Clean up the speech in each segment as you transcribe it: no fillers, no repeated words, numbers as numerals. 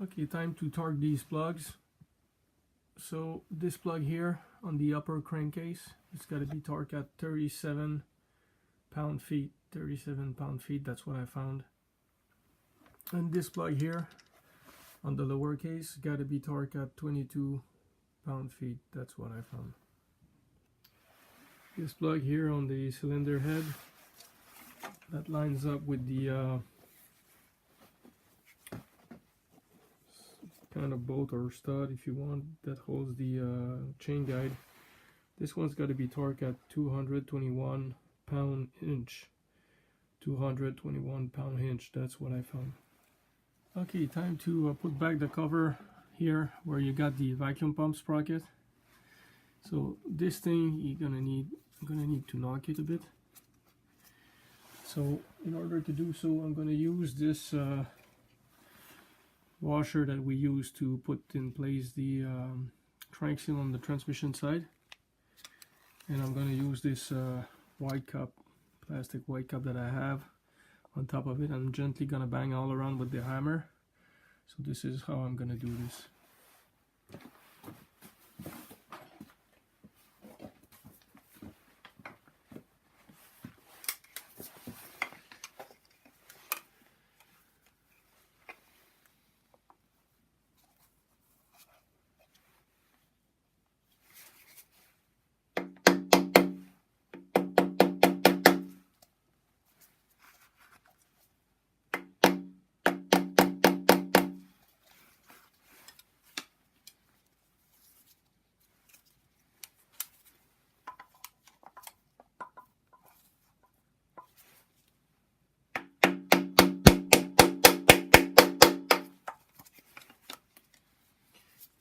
Okay, time to torque these plugs. So this plug here on the upper crankcase, it's got to be torqued at 37 pound-feet. 37 pound-feet, that's what I found. And this plug here on the lower case got to be torqued at 22 pound-feet. That's what I found. This plug here on the cylinder head, that lines up with the kind of bolt or stud, if you want, that holds the chain guide. This one's got to be torqued at 221 pound-inch. 221 pound-inch, that's what I found. Okay, time to put back the cover here where you got the vacuum pump sprocket. So this thing I'm gonna need to knock it a bit. So in order to do so, I'm gonna use this washer that we use to put in place the crank seal on the transmission side, and I'm gonna use this white cup, plastic white cup that I have on top of it. I'm gently gonna bang all around with the hammer. So this is how I'm gonna do this.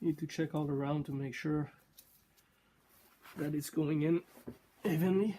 Need to check all around to make sure that it's going in evenly.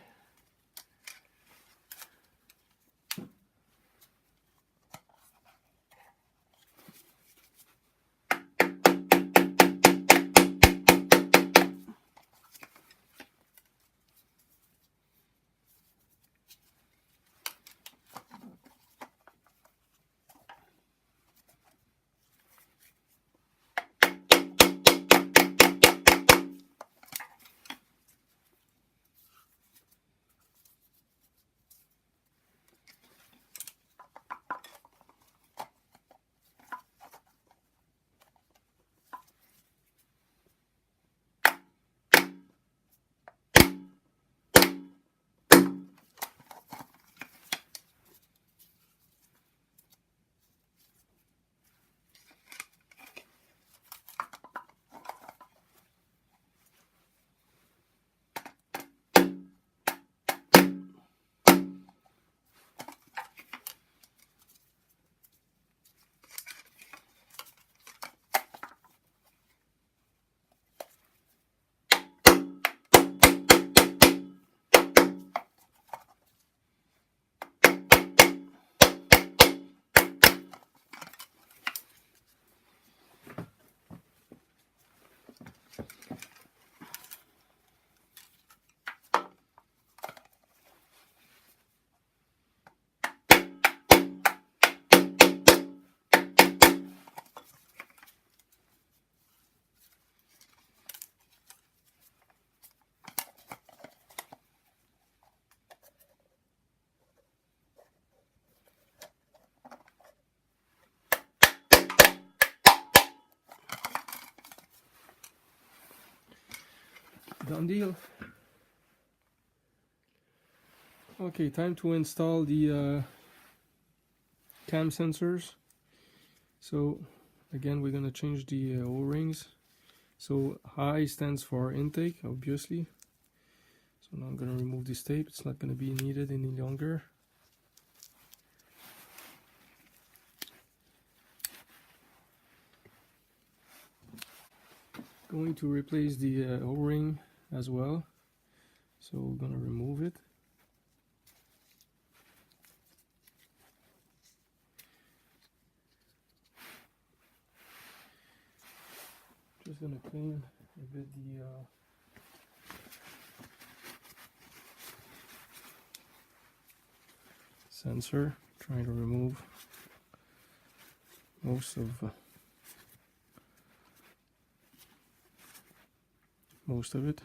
Done deal. Okay, time to install the cam sensors. So again, we're gonna change the O-rings. So high stands for intake, obviously. So now I'm gonna remove this tape. It's not gonna be needed any longer. Going to replace the O-ring as well. So we're gonna remove it. Just gonna clean a bit the sensor, trying to remove most of most of it.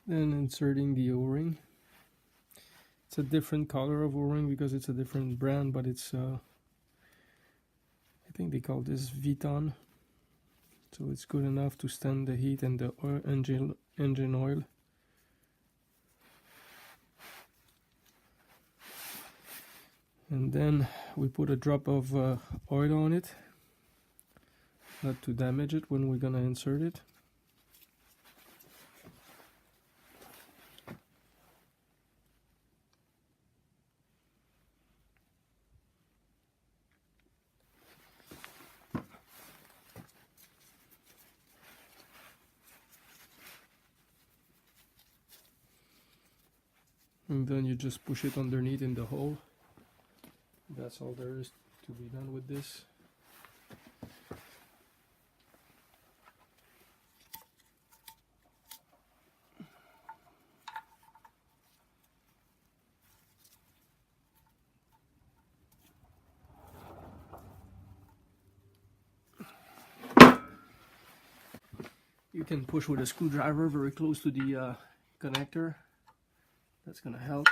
Then inserting the O-ring. It's a different color of O-ring because it's a different brand, but it's I think they call this Viton, so it's good enough to stand the heat and the engine oil. And then we put a drop of oil on it, not to damage it when we're gonna insert it. And then you just push it underneath in the hole. That's all there is to be done with this. You can push with a screwdriver very close to the connector. That's gonna help.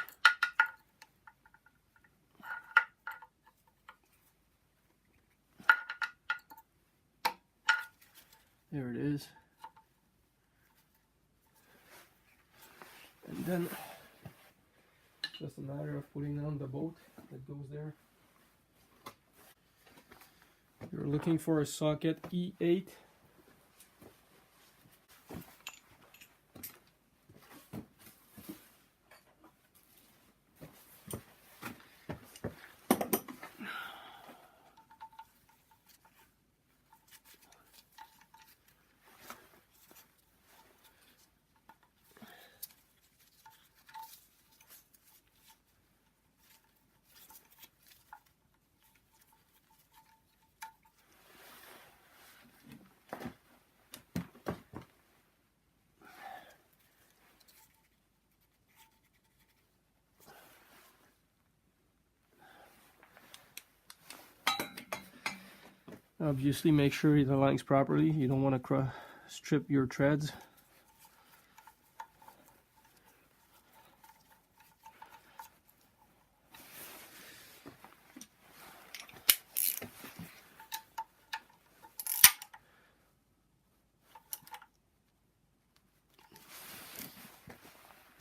There it is. And then just a matter of putting on the bolt that goes there. You're looking for a socket E8. Obviously make sure it aligns properly. You don't want to strip your threads.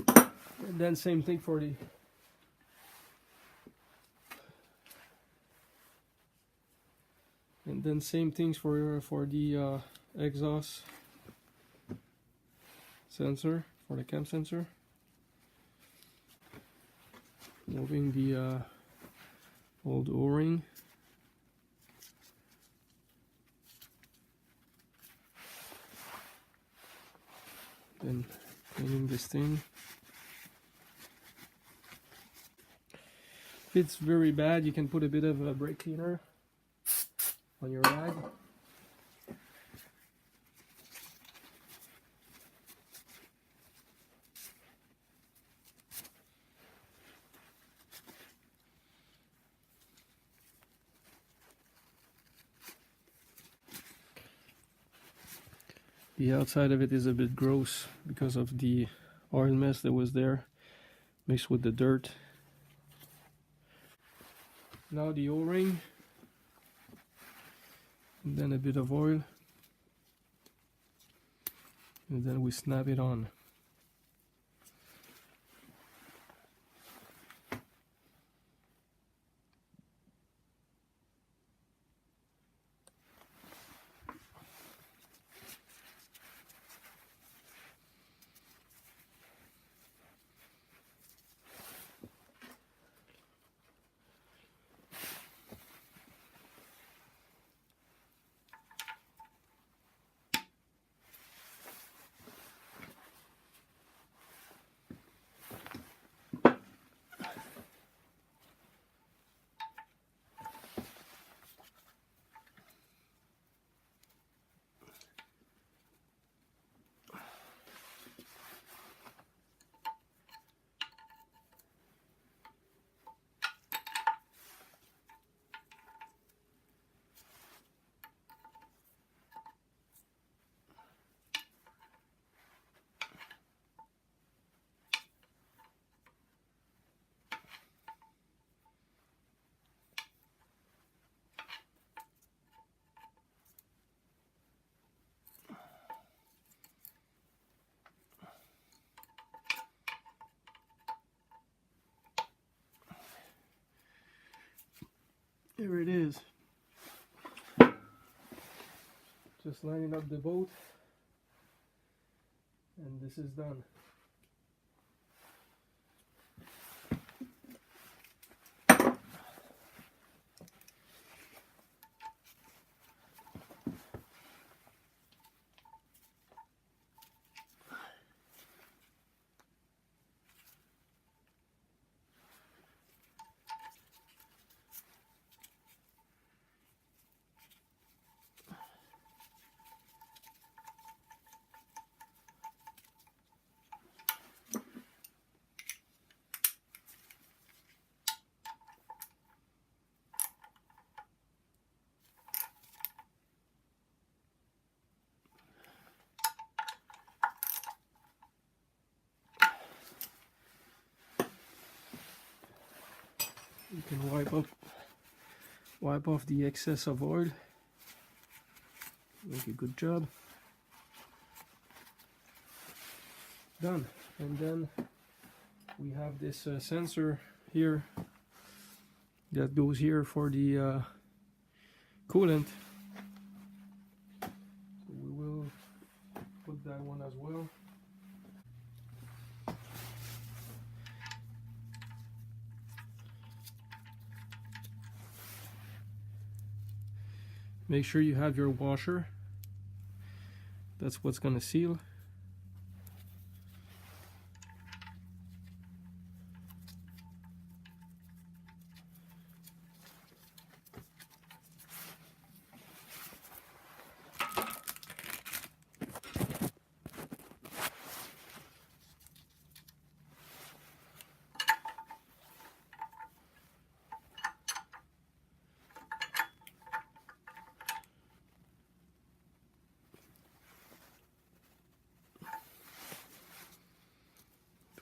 And then same thing for the same things for the exhaust sensor, for the cam sensor. Moving the old O-ring. Then cleaning this thing. If it's very bad, you can put a bit of a brake cleaner on your rag. The outside of it is a bit gross because of the oil mess that was there mixed with the dirt. Now the O-ring, and then a bit of oil, and then we snap it on. There it is. Just lining up the boat, and this is done. You can wipe off the excess of oil. Make a good job. Done. And then we have this sensor here that goes here for the coolant. So we will put that one as well. Make sure you have your washer. That's what's gonna seal.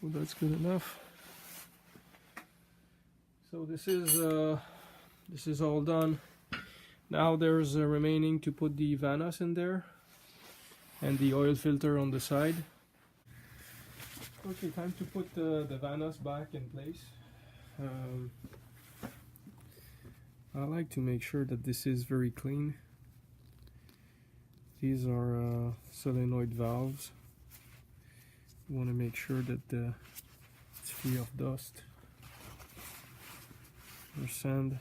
So that's good enough. So this is all done. Now there's remaining to put the Vanos in there and the oil filter on the side. Okay, time to put the Vanos back in place. I like to make sure that this is very clean. These are solenoid valves. You want to make sure that it's free of dust or sand.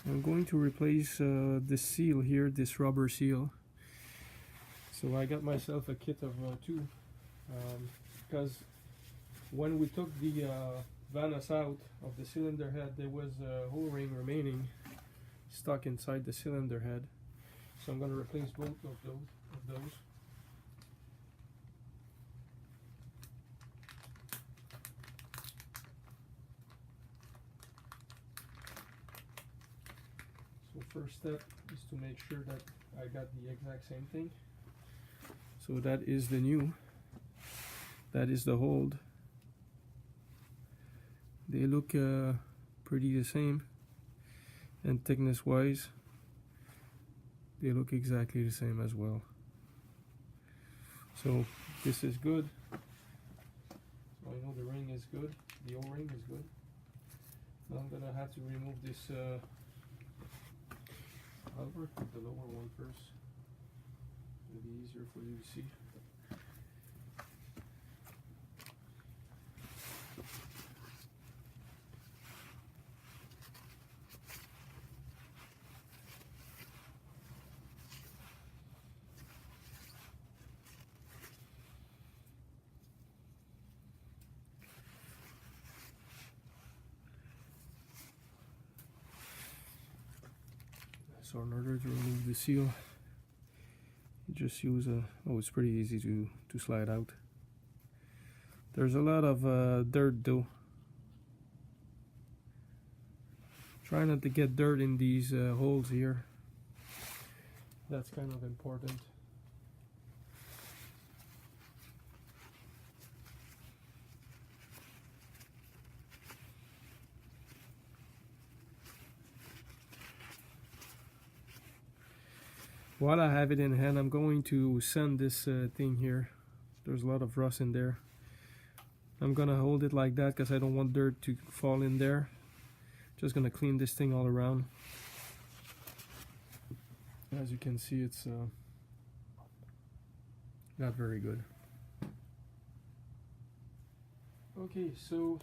I'm going to replace this seal here, this rubber seal. So I got myself a kit of two, because when we took the Vanos out of the cylinder head, there was a O-ring remaining stuck inside the cylinder head. So I'm going to replace both of those. So first step is to make sure that I got the exact same thing. So that is the new. That is the hold. They look pretty the same, and thickness wise they look exactly the same as well. So this is good. So I know the ring is good, the O-ring is good. Now I'm gonna have to remove this I'll work with the lower one first. It'll be easier for you to see. So in order to remove the seal, you just use it's pretty easy to slide out. There's a lot of dirt though. Try not to get dirt in these holes here. That's kind of important. while I have it in hand, I'm going to sand this thing here. There's a lot of rust in there. I'm gonna hold it like that because I don't want dirt to fall in there. Just gonna clean this thing all around. As you can see, it's not very good. Okay, so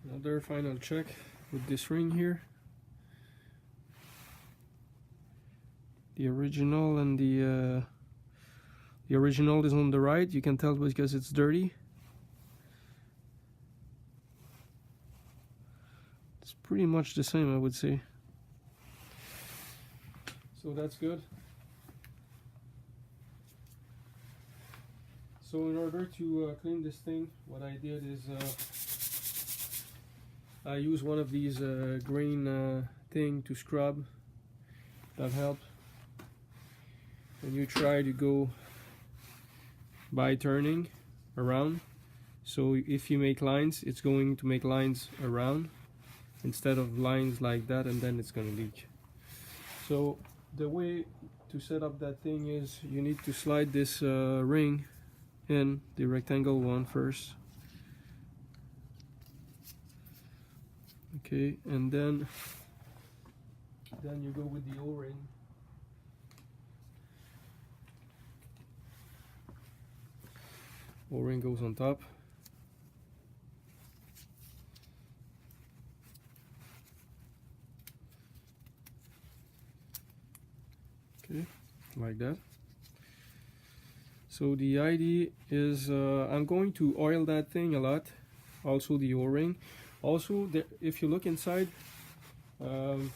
another final check with this ring here. The original and the original is on the right. You can tell because it's dirty. It's pretty much the same, I would say. So that's good. So in order to clean this thing, what I did is I use one of these grain thing to scrub. That helped. And you try to go by turning around. So if you make lines, it's going to make lines around instead of lines like that, and then it's going to leak. So the way to set up that thing is you need to slide this ring in, the rectangle one first. Okay, and then you go with the O-ring. O-ring goes on top. Okay, like that. So the idea is I'm going to oil that thing a lot, also the O-ring. Also, if you look inside, you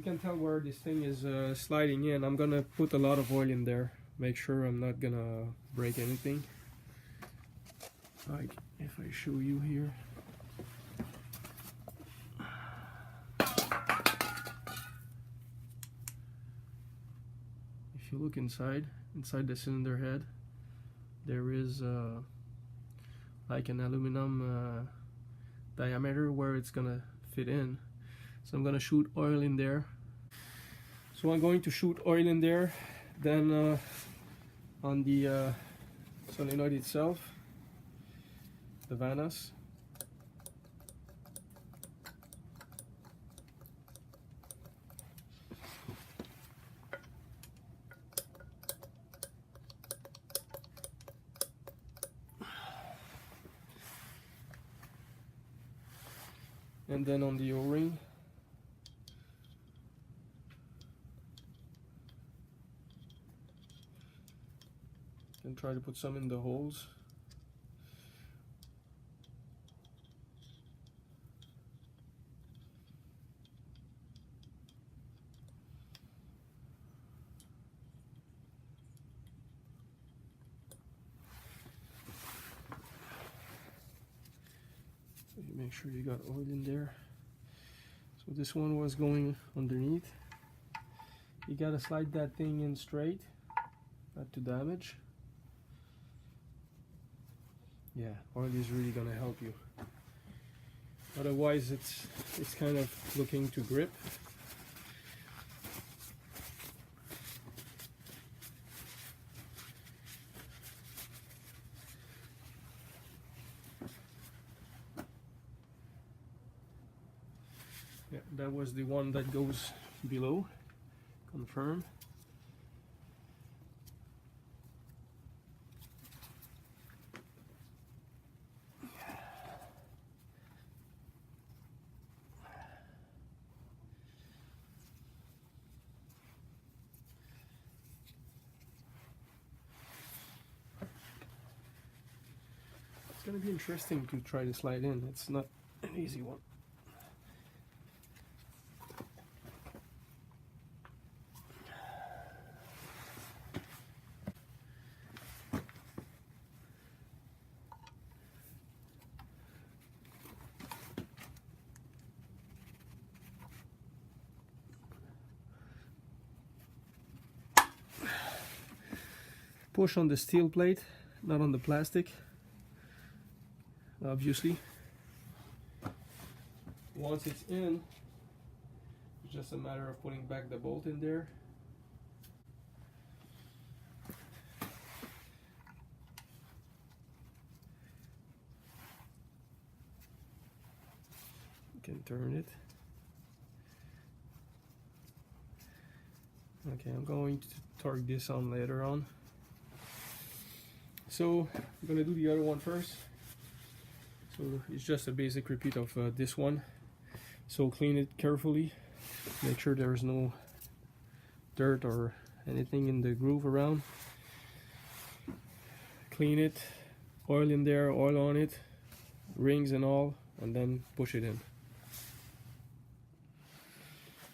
can tell where this thing is sliding in. I'm gonna put a lot of oil in there. Make sure I'm not gonna break anything. Like if I show you here. If you look inside the cylinder head, there is like an aluminum diameter where it's gonna fit in. So I'm gonna shoot oil in there. So I'm going to shoot oil in there. Then on the solenoid itself, the Vanos. And then on the O-ring. And try to put some in the holes. So you make sure you got oil in there. So this one was going underneath. You gotta slide that thing in straight, not to damage. Yeah, oil is really gonna help you. Otherwise, it's kind of looking to grip. Yeah, that was the one that goes below. Confirm. It's gonna be interesting to try to slide in. It's not an easy one. Push on the steel plate, not on the plastic, obviously. Once it's in, you just a matter of putting back the bolt in there. You can turn it. Okay, I'm going to torque this on later on. So I'm gonna do the other one first. So it's just a basic repeat of this one. So clean it carefully. Make sure there's no dirt or anything in the groove around. Clean it, oil in there, oil on it, rings and all, and then push it in.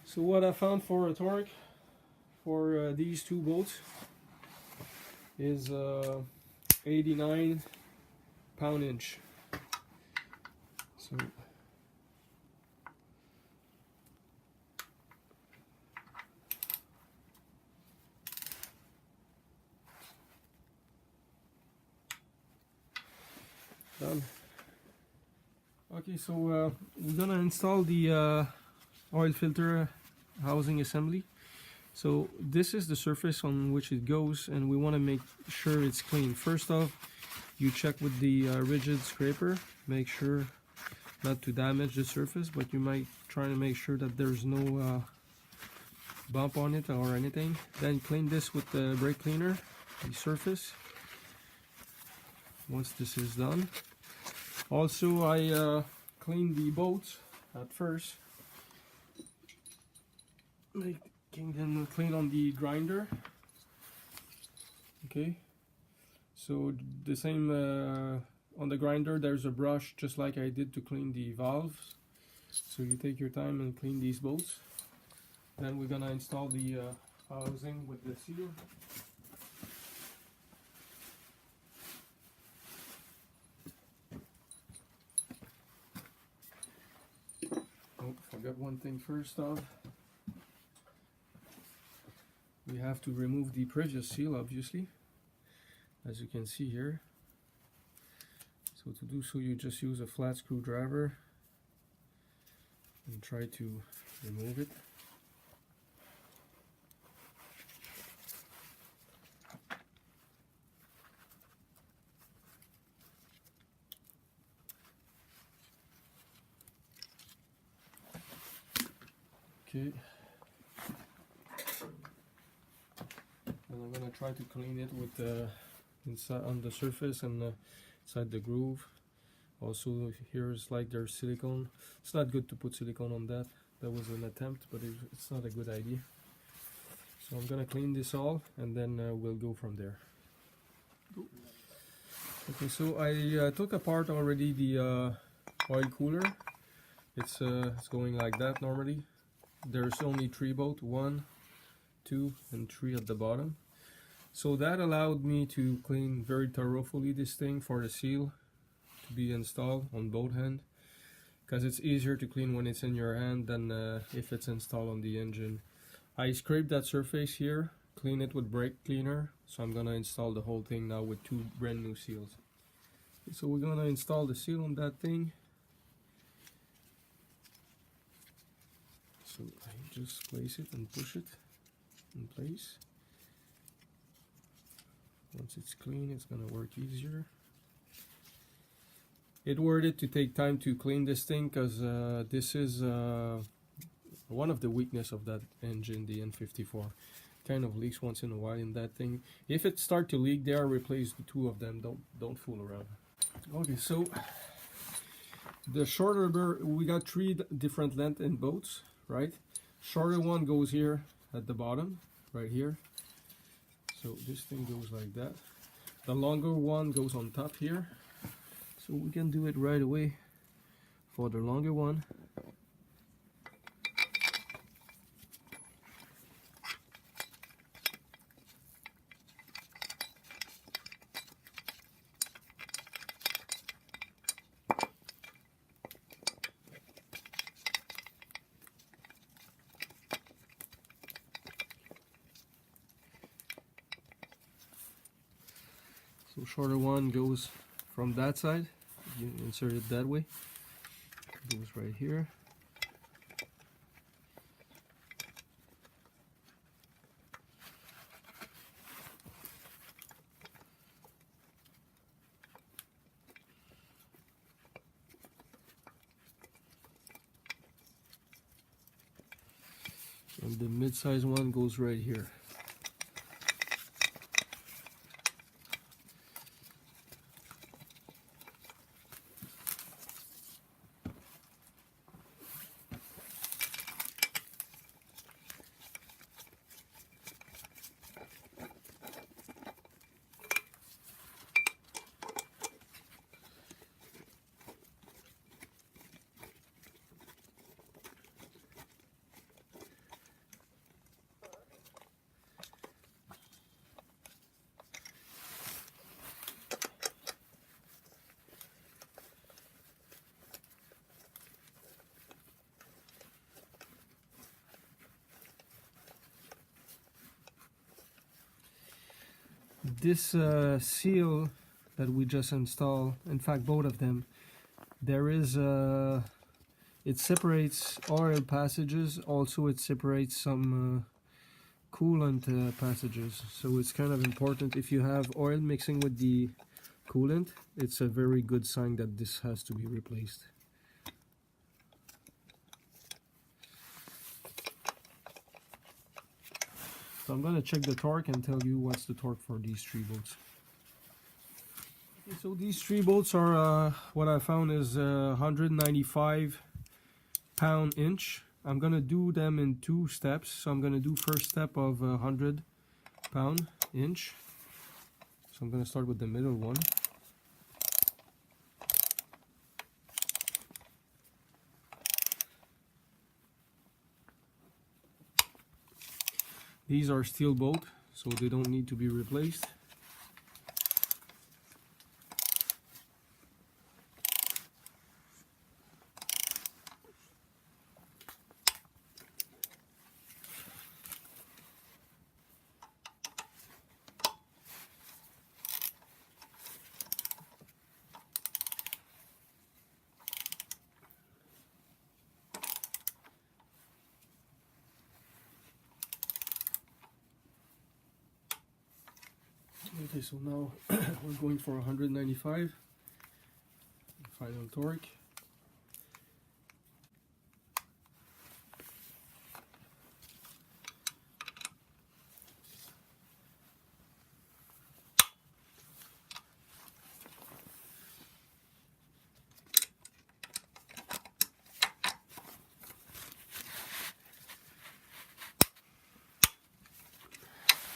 So what I found for a torque for these two bolts is 89 pound-inch. So done. Okay, so we're gonna install the oil filter housing assembly. So this is the surface on which it goes, and we want to make sure it's clean. First off, you check with the rigid scraper, make sure not to damage the surface, but you might try to make sure that there's no bump on it or anything. Then clean this with the brake cleaner, the surface, once this is done. Also, I cleaned the bolts at first, making them clean on the grinder. Okay, so the same on the grinder, there's a brush just like I did to clean the valves. So you take your time and clean these bolts. Then we're gonna install the housing with the seal. Oh, forgot one thing first off. We have to remove the previous seal, obviously, as you can see here. So to do so, you just use a flat screwdriver and try to remove it. Okay. And I'm gonna try to clean it with inside on the surface and inside the groove. Also, here's like there's silicone. It's not good to put silicone on that. That was an attempt, but it's not a good idea. So I'm gonna clean this all, and then we'll go from there. Okay, so I took apart already the oil cooler. It's going like that normally. There's only 3 bolts, 1, 2, and 3 at the bottom. So that allowed me to clean very thoroughly this thing for the seal to be installed on both hands, because it's easier to clean when it's in your hand than if it's installed on the engine. I scraped that surface here, clean it with brake cleaner, so I'm gonna install the whole thing now with 2 brand new seals. So we're gonna install the seal on that thing. So I just place it and push it in place. Once it's clean, it's gonna work easier. It worth it to take time to clean this thing, because this is one of the weakness of that engine, the N54. Kind of leaks once in a while in that thing. If it start to leak there, replace the 2 of them. Don't fool around. Okay, so the shorter we got 3 different length in bolts, right? Shorter one goes here at the bottom, right here. So this thing goes like that. The longer one goes on top here. So we can do it right away for the longer one. So shorter one goes from that side. You insert it that way. It goes right here. And the mid-size one goes right here. This seal that we just installed, in fact both of them, there is it separates oil passages, also it separates some coolant passages, so it's kind of important. If you have oil mixing with the coolant, it's a very good sign that this has to be replaced. So I'm going to check the torque and tell you what's the torque for these 3 bolts. Okay, so these 3 bolts are what I found is 195 pound-inch. I'm going to do them in 2 steps. So I'm going to do first step of 100 pound-inch. So I'm going to start with the middle one. These are steel bolts, so they don't need to be replaced. Okay, so now we're going for 195, final torque.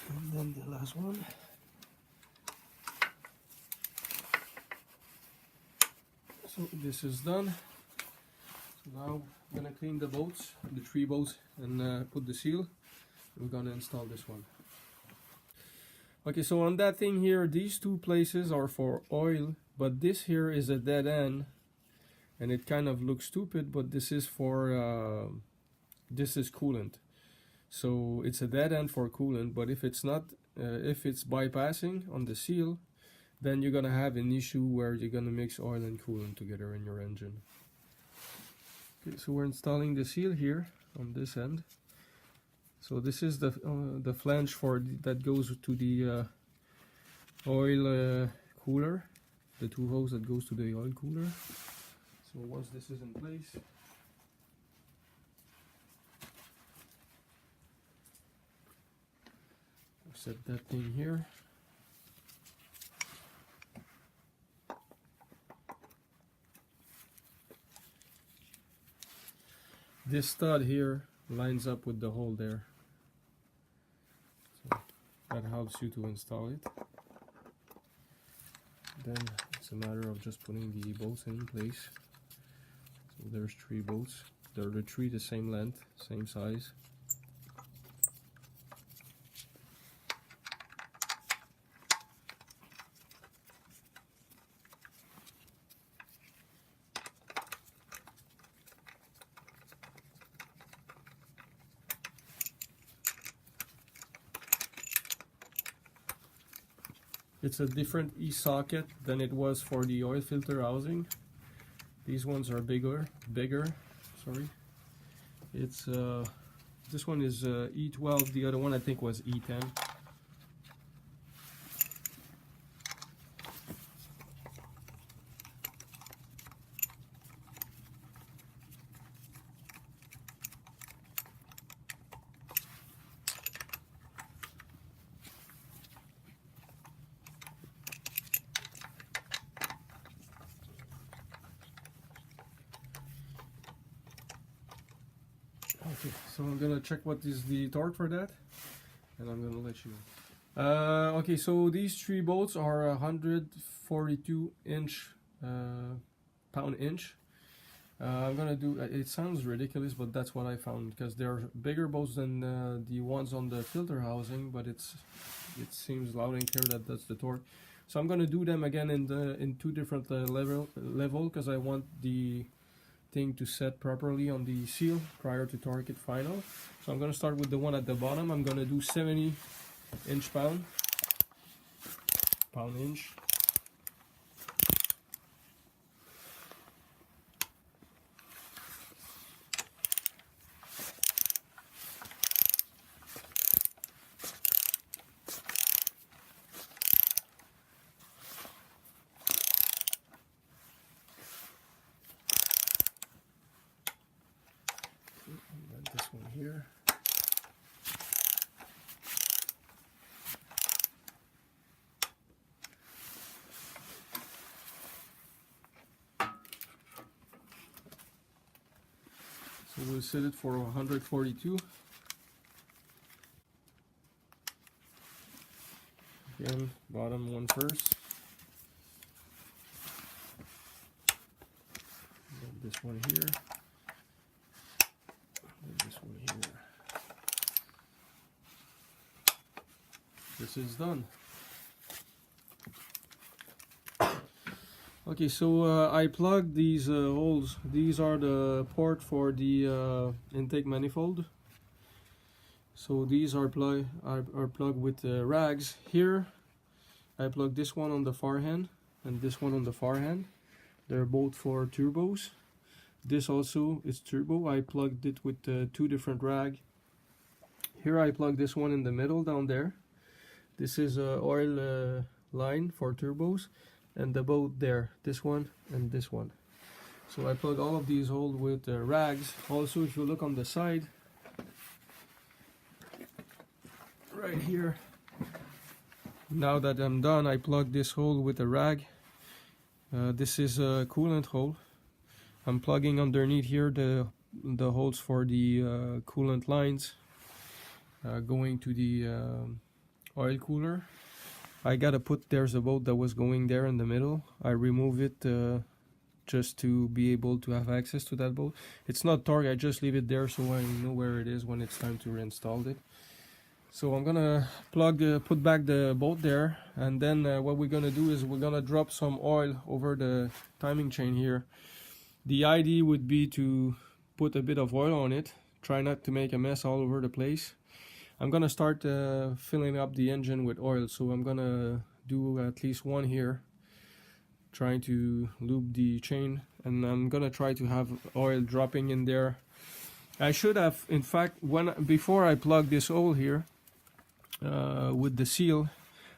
And then the last one. So this is done. So now I'm gonna clean the bolts, the 3 bolts, and put the seal. We're gonna install this one. Okay, so on that thing here, these 2 places are for oil, but this here is a dead end, and it kind of looks stupid, but this is for this is coolant. So it's a dead end for coolant, but if it's not, if it's bypassing on the seal, then you're gonna have an issue where you're gonna mix oil and coolant together in your engine. Okay, so we're installing the seal here on this end. So this is the flange for that goes to the oil cooler, the 2 hose that goes to the oil cooler. So once this is in place, we'll set that thing here. This stud here lines up with the hole there, so that helps you to install it. Then it's a matter of just putting the bolts in place. So there's 3 bolts. They're the 3 the same length, same size. It's a different E-socket than it was for the oil filter housing. These ones are bigger. Sorry. It's this one is E12. The other one I think was E10. Okay, so I'm gonna check what is the torque for that, and I'm gonna let you know. Okay, so these three bolts are 142 pound-inch. I'm gonna do. It sounds ridiculous, but that's what I found, because they're bigger bolts than the ones on the filter housing, but it seems loud and clear that that's the torque. So I'm gonna do them again in two different level, because I want the thing to set properly on the seal prior to torque it final. So I'm gonna start with the one at the bottom. I'm gonna do 70 pound-inch. This one here. So we'll set it for 142. Again, bottom one first. Then this one here. This one here. This is done. Okay, so I plugged these holes. These are the port for the intake manifold. So these are plugged with rags. Here I plugged this one on the far end and this one on the far end. They're both for turbos. This also is turbo. I plugged it with two different rag. Here I plugged this one in the middle down there. This is a oil line for turbos, and the boat there, this one and this one. So I plug all of these holes with rags. Also, if you look on the side, right here, now that I'm done, I plug this hole with a rag. This is a coolant hole. I'm plugging underneath here the holes for the coolant lines going to the oil cooler. I gotta put, there's a bolt that was going there in the middle. I remove it just to be able to have access to that bolt. It's not torque, I just leave it there so I know where it is when it's time to reinstall it. So I'm gonna put back the bolt there, and then what we're gonna do is we're gonna drop some oil over the timing chain here. The idea would be to put a bit of oil on it, try not to make a mess all over the place. I'm gonna start filling up the engine with oil, so I'm gonna do at least one here, trying to lube the chain, and I'm gonna try to have oil dropping in there. I should have, in fact, before I plug this hole here with the seal,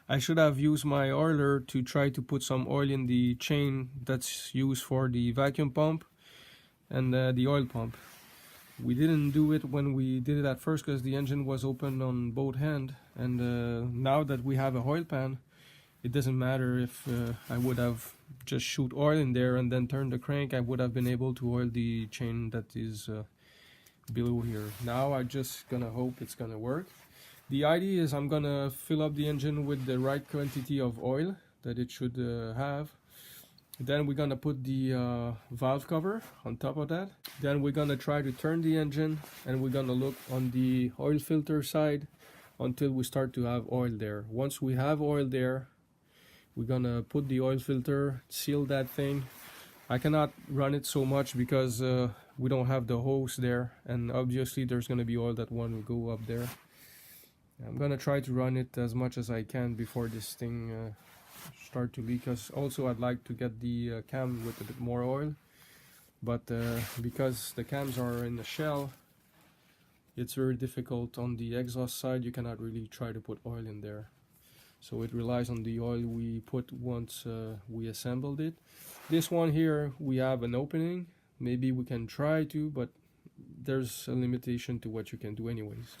I should have used my oiler to try to put some oil in the chain that's used for the vacuum pump and the oil pump. We didn't do it when we did it at first because the engine was open on both ends, and now that we have a oil pan, it doesn't matter if I would have just shoot oil in there and then turn the crank. I would have been able to oil the chain that is below here. Now I just gonna hope it's gonna work. The idea is I'm gonna fill up the engine with the right quantity of oil that it should have. Then we're gonna put the valve cover on top of that. Then we're gonna try to turn the engine, and we're gonna look on the oil filter side until we start to have oil there. Once we have oil there, we're gonna put the oil filter, seal that thing. I cannot run it so much because we don't have the hose there, and obviously there's gonna be oil that want to go up there. I'm gonna try to run it as much as I can before this thing start to leak, because also I'd like to get the cam with a bit more oil, but because the cams are in the shell, it's very difficult. On the exhaust side you cannot really try to put oil in there, so it relies on the oil we put once we assembled it. This one here, we have an opening, maybe we can try to, but there's a limitation to what you can do anyways.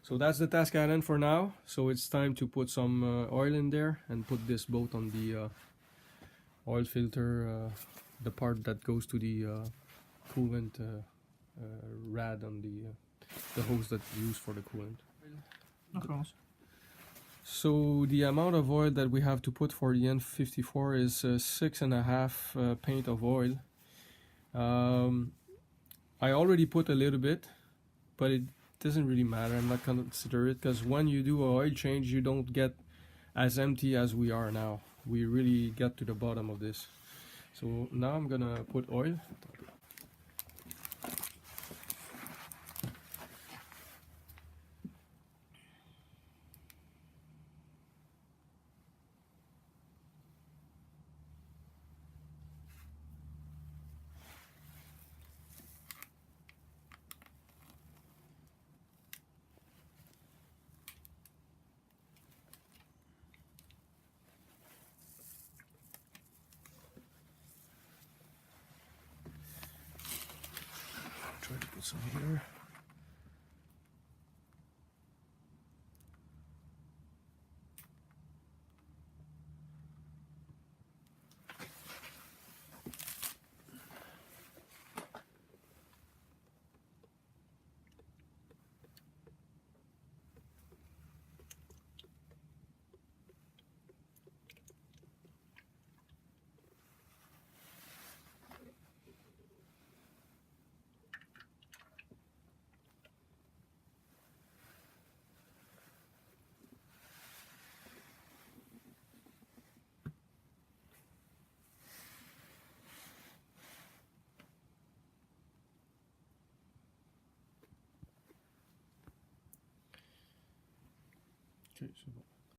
So that's the task at hand for now. So it's time to put some oil in there and put this bolt on the oil filter, the part that goes to the coolant rad on the hose that's used for the coolant. Okay. So the amount of oil that we have to put for the N54 is 6.5 pint of oil. I already put a little bit, but it doesn't really matter. I'm not gonna consider it because when you do an oil change, you don't get as empty as we are now. We really get to the bottom of this. So now I'm gonna put oil. Try to put some here. Okay, c'est bon.